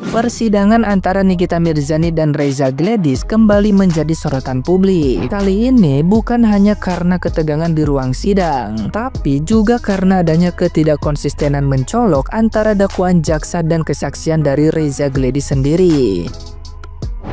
Persidangan antara Nikita Mirzani dan Reza Gladys kembali menjadi sorotan publik. Kali ini bukan hanya karena ketegangan di ruang sidang, tapi juga karena adanya ketidakkonsistenan mencolok antara dakwaan jaksa dan kesaksian dari Reza Gladys sendiri.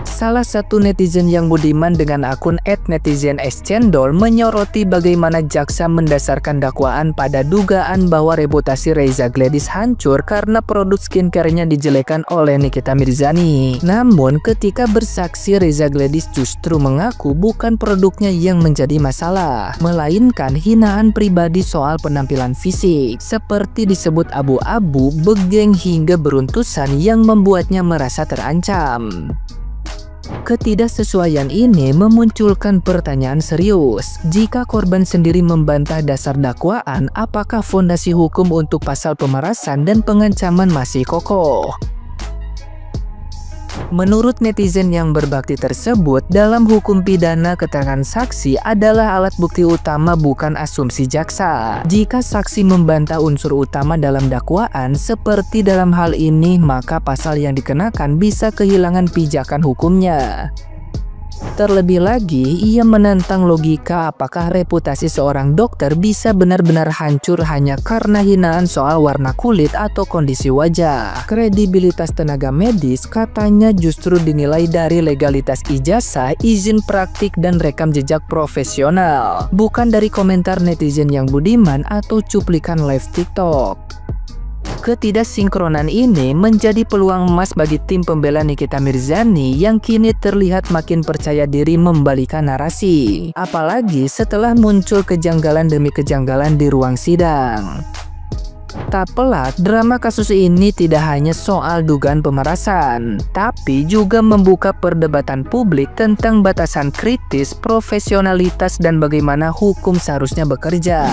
Salah satu netizen yang budiman dengan akun @netizen_scendol menyoroti bagaimana jaksa mendasarkan dakwaan pada dugaan bahwa reputasi Reza Gladys hancur karena produk skincare-nya dijelekan oleh Nikita Mirzani. Namun ketika bersaksi, Reza Gladys justru mengaku bukan produknya yang menjadi masalah, melainkan hinaan pribadi soal penampilan fisik, seperti disebut abu-abu, begeng hingga beruntusan yang membuatnya merasa terancam. Ketidaksesuaian ini memunculkan pertanyaan serius. Jika korban sendiri membantah dasar dakwaan, apakah fondasi hukum untuk pasal pemerasan dan pengancaman masih kokoh? Menurut netizen yang berbakti tersebut, dalam hukum pidana keterangan saksi adalah alat bukti utama, bukan asumsi jaksa. Jika saksi membantah unsur utama dalam dakwaan seperti dalam hal ini, maka pasal yang dikenakan bisa kehilangan pijakan hukumnya. Terlebih lagi, ia menantang logika apakah reputasi seorang dokter bisa benar-benar hancur hanya karena hinaan soal warna kulit atau kondisi wajah. Kredibilitas tenaga medis katanya justru dinilai dari legalitas ijazah, izin praktik, dan rekam jejak profesional, bukan dari komentar netizen yang budiman atau cuplikan live TikTok. Ketidaksinkronan ini menjadi peluang emas bagi tim pembela Nikita Mirzani yang kini terlihat makin percaya diri membalikan narasi, apalagi setelah muncul kejanggalan demi kejanggalan di ruang sidang. Tak pelak, drama kasus ini tidak hanya soal dugaan pemerasan, tapi juga membuka perdebatan publik tentang batasan kritis, profesionalitas, dan bagaimana hukum seharusnya bekerja.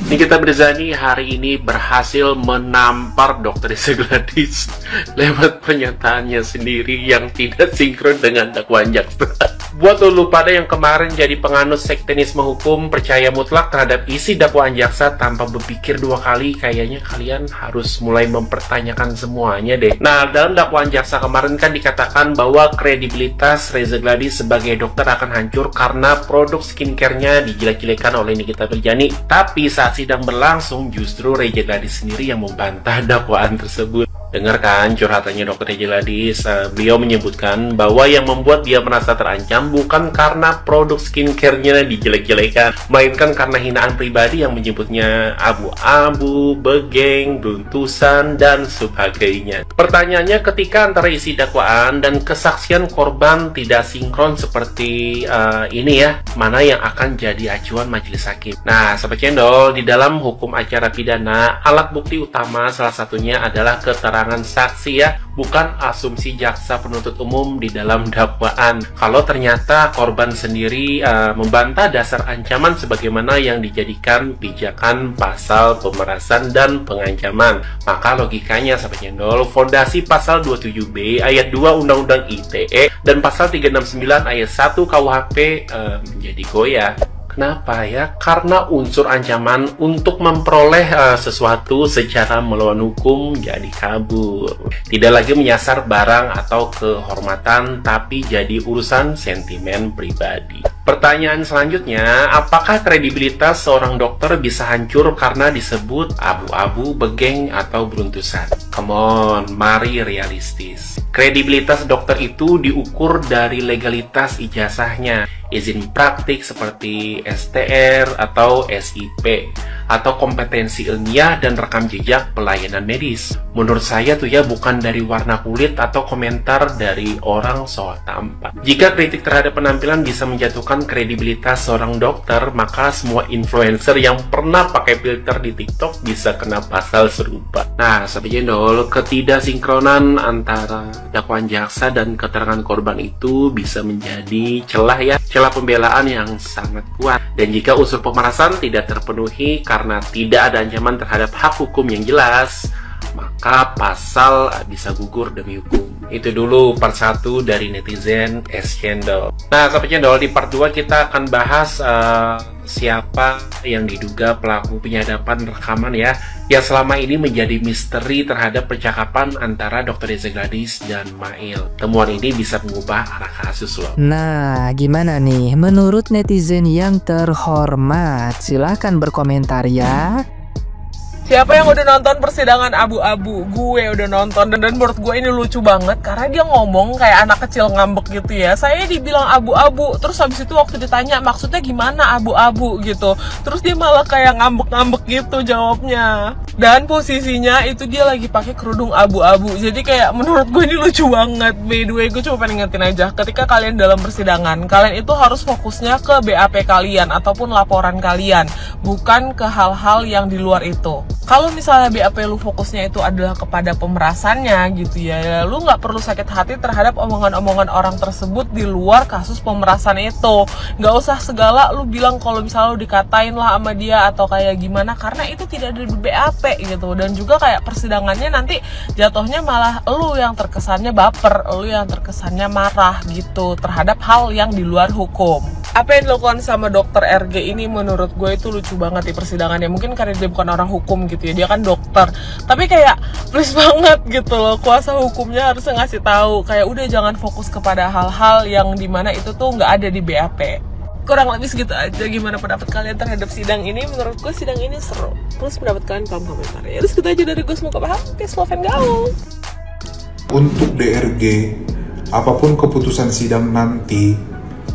Nikita Mirzani hari ini berhasil menampar Dr. Reza Gladys lewat pernyataannya sendiri yang tidak sinkron dengan dakwaan jaksa. Buat lo pada yang kemarin jadi penganut sektenisme hukum, percaya mutlak terhadap isi dakwaan jaksa tanpa berpikir dua kali, kayaknya kalian harus mulai mempertanyakan semuanya deh. Nah, dalam dakwaan jaksa kemarin kan dikatakan bahwa kredibilitas Reza Gladys sebagai dokter akan hancur karena produk skincare-nya dijelek-jelekan oleh Nikita Mirzani. Tapi saat sidang berlangsung, justru Reza Gladys sendiri yang membantah dakwaan tersebut. Dengar kan curhatannya Dr. Reza Gladys? Beliau menyebutkan bahwa yang membuat dia merasa terancam bukan karena produk skincare-nya dijelek-jelekan, melainkan karena hinaan pribadi yang menyebutnya abu-abu, begeng, beruntusan, dan sebagainya. Pertanyaannya, ketika antara isi dakwaan dan kesaksian korban tidak sinkron seperti ini ya, mana yang akan jadi acuan majelis hakim? Nah, Sobat Cendol, di dalam hukum acara pidana, alat bukti utama salah satunya adalah keterangan saksi ya, bukan asumsi jaksa penuntut umum di dalam dakwaan. Kalau ternyata korban sendiri membantah dasar ancaman sebagaimana yang dijadikan pijakan pasal pemerasan dan pengancaman, maka logikanya Sobat Cendol, fondasi pasal 27B ayat 2 Undang-Undang ITE dan pasal 369 ayat 1 KUHP menjadi goyah. Kenapa ya? Karena unsur ancaman untuk memperoleh sesuatu secara melawan hukum jadi kabur. Tidak lagi menyasar barang atau kehormatan, tapi jadi urusan sentimen pribadi. Pertanyaan selanjutnya, apakah kredibilitas seorang dokter bisa hancur karena disebut abu-abu, begeng, atau beruntusan? Come on, mari realistis. Kredibilitas dokter itu diukur dari legalitas ijazahnya, izin praktik seperti STR atau SIP, atau kompetensi ilmiah dan rekam jejak pelayanan medis. Menurut saya tuh ya, bukan dari warna kulit atau komentar dari orang soal tampak. Jika kritik terhadap penampilan bisa menjatuhkan kredibilitas seorang dokter, maka semua influencer yang pernah pakai filter di TikTok bisa kena pasal serupa. Nah, Sobat Cendol, ketidaksinkronan antara dakwaan jaksa dan keterangan korban itu bisa menjadi celah ya, celah pembelaan yang sangat kuat. Dan jika unsur pemerasan tidak terpenuhi karena tidak ada ancaman terhadap hak hukum yang jelas, maka pasal bisa gugur demi hukum. Itu dulu part 1 dari netizen @cendol. Nah, Sobat Cendol, di part 2 kita akan bahas siapa yang diduga pelaku penyadapan rekaman ya, yang selama ini menjadi misteri terhadap percakapan antara Dr. Reza Gladys dan Mail. Temuan ini bisa mengubah arah kasus loh. Nah, gimana nih menurut netizen yang terhormat? Silahkan berkomentar ya. Siapa yang udah nonton persidangan abu-abu? Gue udah nonton, dan menurut gue ini lucu banget karena dia ngomong kayak anak kecil ngambek gitu ya. Saya dibilang abu-abu, terus habis itu waktu ditanya maksudnya gimana abu-abu gitu, terus dia malah kayak ngambek-ngambek gitu jawabnya. Dan posisinya itu dia lagi pakai kerudung abu-abu. Jadi kayak menurut gue ini lucu banget. By the way, gue cuma pengen ngingetin aja, ketika kalian dalam persidangan, kalian itu harus fokusnya ke BAP kalian ataupun laporan kalian, bukan ke hal-hal yang di luar itu. Kalau misalnya BAP lu fokusnya itu adalah kepada pemerasannya gitu ya, lu nggak perlu sakit hati terhadap omongan-omongan orang tersebut di luar kasus pemerasan itu. Nggak usah segala lu bilang kalau misalnya lu dikatain lah sama dia atau kayak gimana, karena itu tidak ada di BAP gitu. Dan juga kayak persidangannya nanti jatuhnya malah lu yang terkesannya baper, lu yang terkesannya marah gitu terhadap hal yang di luar hukum. Apa yang dilakukan sama dokter RG ini menurut gue itu lucu banget di persidangannya. Mungkin karena dia bukan orang hukum gitu ya, dia kan dokter, tapi kayak please banget gitu loh, kuasa hukumnya harusnya ngasih tahu kayak udah jangan fokus kepada hal-hal yang dimana itu tuh nggak ada di BAP. Kurang lebih segitu aja. Gimana pendapat kalian terhadap sidang ini? Menurut gue sidang ini seru. Terus pendapat kalian kolom komentar ya. Terus gitu aja dari gue, semoga paham. Oke, love and gaul. Untuk DRG, apapun keputusan sidang nanti,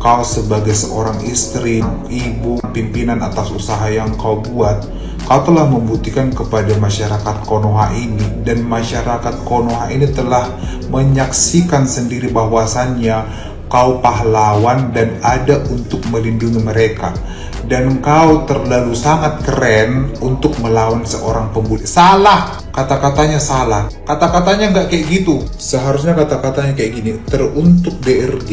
kau sebagai seorang istri, ibu, pimpinan atas usaha yang kau buat, kau telah membuktikan kepada masyarakat Konoha ini, dan masyarakat Konoha ini telah menyaksikan sendiri bahwasannya kau pahlawan dan ada untuk melindungi mereka. Dan kau terlalu sangat keren untuk melawan seorang pembuli. Salah! Kata-katanya salah. Kata-katanya nggak kayak gitu. Seharusnya kata-katanya kayak gini. Teruntuk DRG,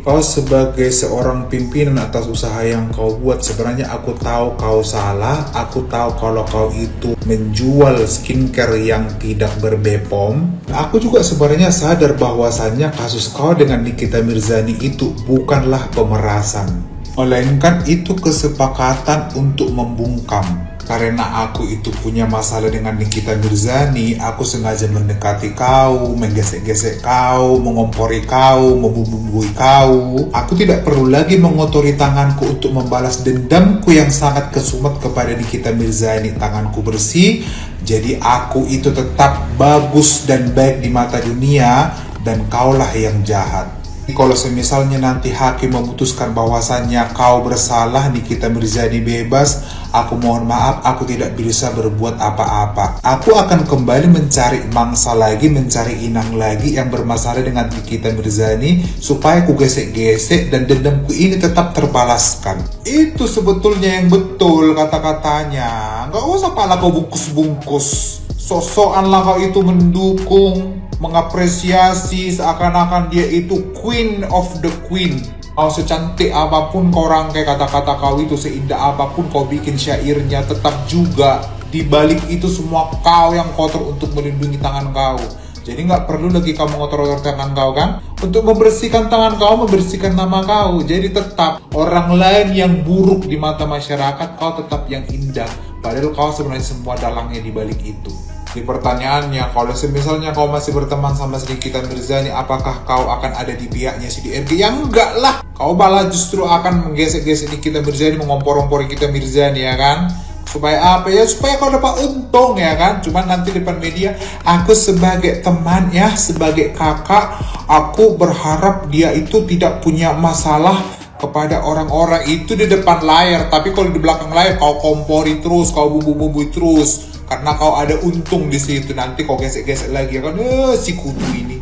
kau sebagai seorang pimpinan atas usaha yang kau buat, sebenarnya aku tahu kau salah. Aku tahu kalau kau itu menjual skincare yang tidak berbepom. Aku juga sebenarnya sadar bahwasannya kasus kau dengan Nikita Mirzani itu bukanlah pemerasan, melainkan itu kesepakatan untuk membungkam. Karena aku itu punya masalah dengan Nikita Mirzani, aku sengaja mendekati kau, menggesek-gesek kau, mengompori kau, membumbui kau. Aku tidak perlu lagi mengotori tanganku untuk membalas dendamku yang sangat kesumat kepada Nikita Mirzani. Tanganku bersih, jadi aku itu tetap bagus dan baik di mata dunia, dan kaulah yang jahat. Kalau semisalnya nanti hakim memutuskan bahwasannya kau bersalah, Nikita Mirzani bebas, aku mohon maaf, aku tidak bisa berbuat apa-apa. Aku akan kembali mencari mangsa lagi, mencari inang lagi yang bermasalah dengan Nikita Mirzani, supaya ku gesek-gesek dan dendamku ini tetap terbalaskan. Itu sebetulnya yang betul kata-katanya. Nggak usah pala kau bungkus-bungkus. Sosokan lah kau itu mendukung, mengapresiasi seakan-akan dia itu queen of the queen. Kau secantik apapun kau rangkai kata-kata kau itu, seindah apapun kau bikin syairnya, tetap juga di balik itu semua kau yang kotor untuk melindungi tangan kau. Jadi nggak perlu lagi kau mengotor-otor tangan kau kan, untuk membersihkan tangan kau, membersihkan nama kau. Jadi tetap orang lain yang buruk di mata masyarakat, kau tetap yang indah, padahal kau sebenarnya semua dalangnya di balik itu. Di pertanyaannya, kalau misalnya kau masih berteman sama Nikita Mirzani, apakah kau akan ada di pihaknya si DRG? Ya enggak lah, kau malah justru akan menggesek-gesek Nikita Mirzani, mengompor-ompor Nikita Mirzani ya kan? Supaya apa ya? Supaya kau dapat untung ya kan? Cuman nanti depan media, aku sebagai teman ya, sebagai kakak, aku berharap dia itu tidak punya masalah kepada orang-orang itu di depan layar. Tapi kalau di belakang layar kau kompori terus, kau bumbu-bumbui terus, karena kau ada untung di situ. Nanti kau gesek-gesek lagi kan, si kutu ini.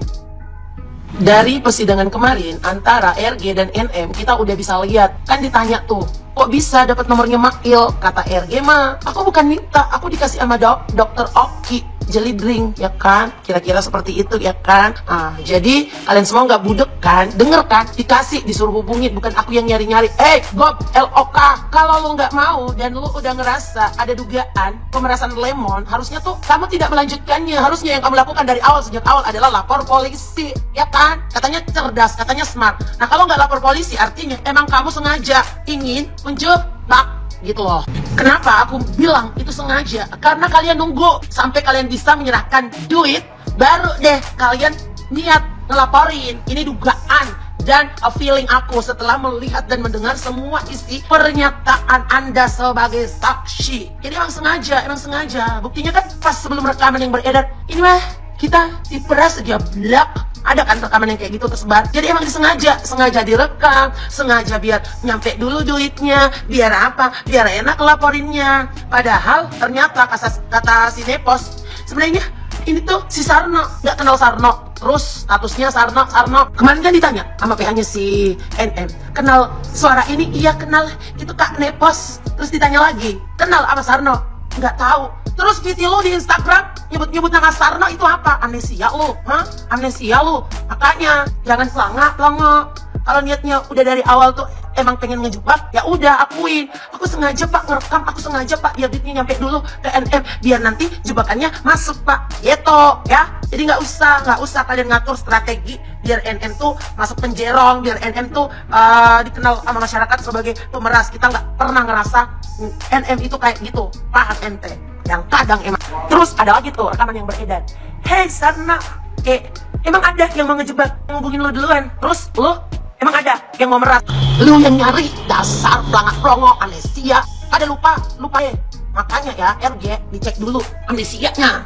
Dari persidangan kemarin antara RG dan NM, kita udah bisa lihat, kan ditanya tuh, kok bisa dapat nomornya Mail? Kata RG mah, aku bukan minta, aku dikasih sama dokter Oki. jelly drink, ya kan? Kira-kira seperti itu, ya kan? Jadi kalian semua nggak budek kan? Denger kan? Dikasih, disuruh hubungin, bukan aku yang nyari-nyari. Gob, LOK, kalau lu nggak mau dan lu udah ngerasa ada dugaan pemerasan lemon, harusnya tuh kamu tidak melanjutkannya. Harusnya yang kamu lakukan dari awal, sejak awal adalah lapor polisi, ya kan? Katanya cerdas, katanya smart. Nah, kalau nggak lapor polisi, artinya emang kamu sengaja ingin menjebak gitu loh. Kenapa aku bilang itu sengaja? Karena kalian nunggu sampai kalian bisa menyerahkan duit, baru deh kalian niat ngelaporin. Ini dugaan dan feeling aku setelah melihat dan mendengar semua isi pernyataan Anda sebagai saksi. Jadi emang sengaja. Buktinya kan pas sebelum rekaman yang beredar, ini mah kita diperas segeblak. Ada kan rekaman yang kayak gitu tersebar. Jadi emang sengaja direkam, sengaja biar nyampe dulu duitnya, biar apa? Biar enak laporinnya. Padahal ternyata kata si Nepos, sebenarnya ini tuh si Sarno, nggak kenal Sarno. Terus statusnya Sarno. Kemarin kan ditanya sama PH-nya si NM, kenal suara ini? Iya kenal, itu Kak Nepos. Terus ditanya lagi, kenal sama Sarno? Nggak tahu. Terus video lo di Instagram nyebut nama Sarno itu apa? Amnesia lu, amnesia lu. Makanya jangan pelongo. Kalau niatnya udah dari awal tuh emang pengen ngejebak, ya udah akuin. Aku sengaja Pak ngerekam, aku sengaja Pak biar duitnya nyampe dulu ke NM, biar nanti jebakannya masuk Pak. Gitu ya. Jadi nggak usah kalian ngatur strategi biar NM tuh masuk penjerong, biar NM tuh dikenal sama masyarakat sebagai pemeras. Kita nggak pernah ngerasa NM itu kayak gitu. Paham ente? Yang kadang emang. Terus ada lagi tuh rekaman yang beredar. Hei Sarna, emang ada yang mau ngejebak, ngubungin lo duluan. Terus lo emang ada yang mau meras. Lu yang nyari, dasar pelangak amnesia. Ada lupa ya. Makanya ya RG dicek dulu amnesianya.